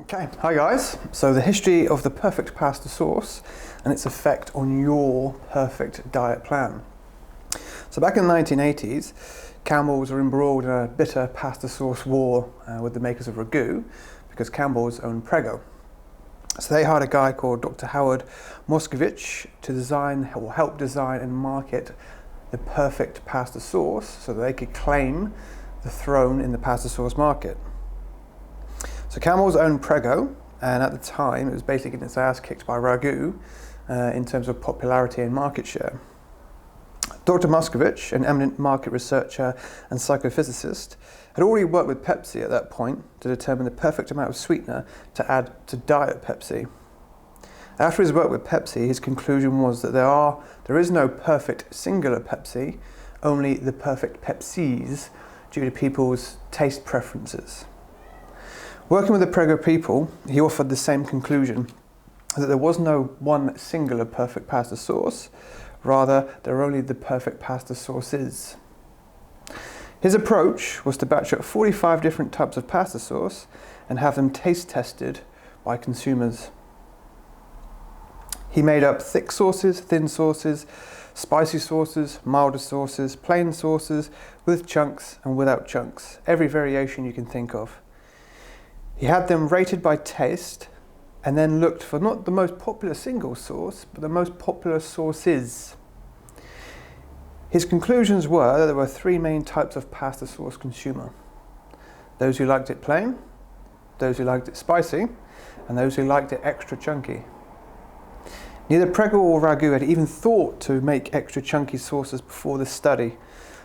Okay, hi guys. So the history of the perfect pasta sauce and its effect on your perfect diet plan. So back in the 1980s, Campbell's were embroiled in a bitter pasta sauce war with the makers of Ragu because Campbell's owned Prego. So they hired a guy called Dr. Howard Moskowitz to design or help design and market the perfect pasta sauce so that they could claim the throne in the pasta sauce market. So Campbell's owned Prego, and at the time it was basically getting its ass kicked by Ragu in terms of popularity and market share. Dr. Moskowitz, an eminent market researcher and psychophysicist, had already worked with Pepsi at that point to determine the perfect amount of sweetener to add to Diet Pepsi. After his work with Pepsi, his conclusion was that there is no perfect singular Pepsi, only the perfect Pepsis due to people's taste preferences. Working with the Prego people, he offered the same conclusion, that there was no one singular perfect pasta sauce, rather there are only the perfect pasta sauces. His approach was to batch up 45 different types of pasta sauce and have them taste tested by consumers. He made up thick sauces, thin sauces, spicy sauces, milder sauces, plain sauces, with chunks and without chunks, every variation you can think of. He had them rated by taste and then looked for not the most popular single sauce, but the most popular sauces. His conclusions were that there were three main types of pasta sauce consumer. Those who liked it plain, those who liked it spicy, and those who liked it extra chunky. Neither Prego or Ragu had even thought to make extra chunky sauces before this study,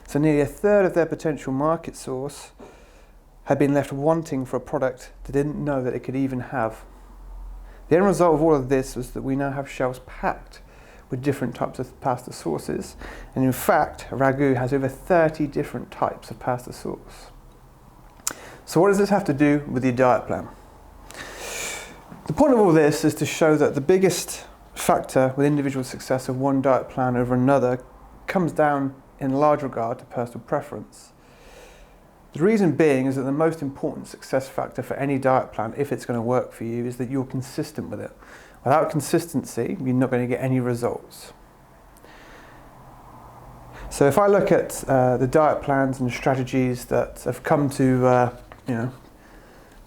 so nearly a third of their potential market sauce had been left wanting for a product they didn't know that it could even have. The end result of all of this was that we now have shelves packed with different types of pasta sauces, and in fact, Ragu has over 30 different types of pasta sauce. So what does this have to do with your diet plan? The point of all this is to show that the biggest factor with individual success of one diet plan over another comes down in large regard to personal preference. The reason being is that the most important success factor for any diet plan, if it's going to work for you, is that you're consistent with it. Without consistency, you're not going to get any results. So if I look at the diet plans and strategies that have come to,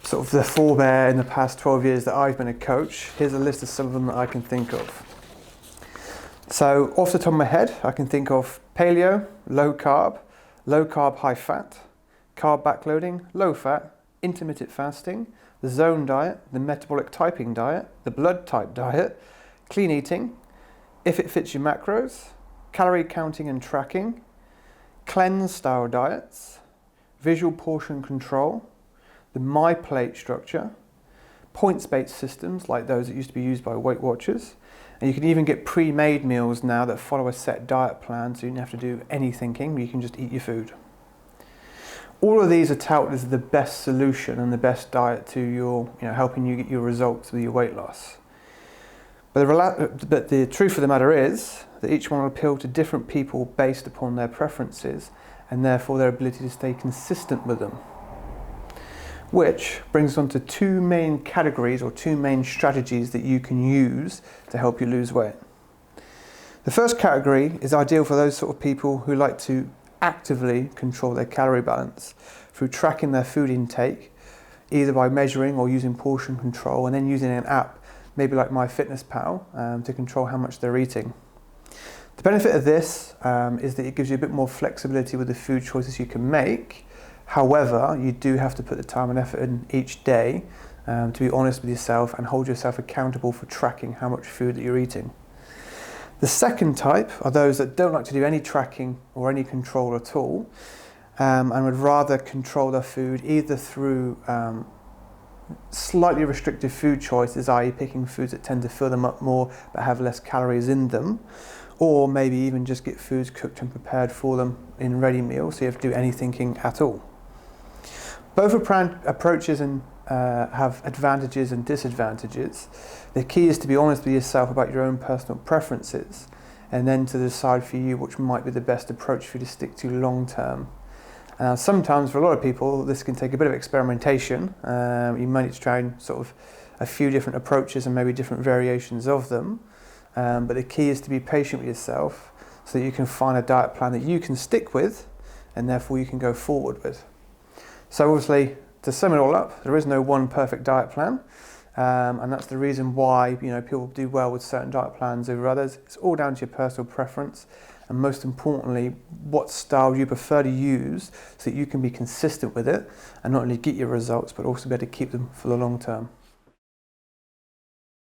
sort of the forebear in the past 12 years that I've been a coach, here's a list of some of them that I can think of. So off the top of my head, I can think of paleo, low carb, high fat, carb backloading, low fat, intermittent fasting, the zone diet, the metabolic typing diet, the blood type diet, clean eating, if it fits your macros, calorie counting and tracking, cleanse style diets, visual portion control, the My Plate structure, points-based systems like those that used to be used by Weight Watchers, and you can even get pre-made meals now that follow a set diet plan, so you don't have to do any thinking, you can just eat your food. All of these are touted as the best solution and the best diet to your, helping you get your results with your weight loss. But the truth of the matter is that each one will appeal to different people based upon their preferences and therefore their ability to stay consistent with them. Which brings us on to two main categories or two main strategies that you can use to help you lose weight. The first category is ideal for those sort of people who like to actively control their calorie balance through tracking their food intake, either by measuring or using portion control, and then using an app, maybe like MyFitnessPal, to control how much they're eating. The benefit of this is that it gives you a bit more flexibility with the food choices you can make. However, you do have to put the time and effort in each day to be honest with yourself and hold yourself accountable for tracking how much food that you're eating. The second type are those that don't like to do any tracking or any control at all and would rather control their food either through slightly restrictive food choices, i.e. picking foods that tend to fill them up more but have less calories in them, or maybe even just get foods cooked and prepared for them in ready meals so you have to do any thinking at all. Both approaches have advantages and disadvantages. The key is to be honest with yourself about your own personal preferences and then to decide for you which might be the best approach for you to stick to long term. Sometimes for a lot of people this can take a bit of experimentation. You might need to try and sort of a few different approaches and maybe different variations of them. But the key is to be patient with yourself so that you can find a diet plan that you can stick with and therefore you can go forward with. So obviously, to sum it all up, there is no one perfect diet plan. And that's the reason why people do well with certain diet plans over others. It's all down to your personal preference, and most importantly, what style you prefer to use so that you can be consistent with it and not only get your results but also be able to keep them for the long term.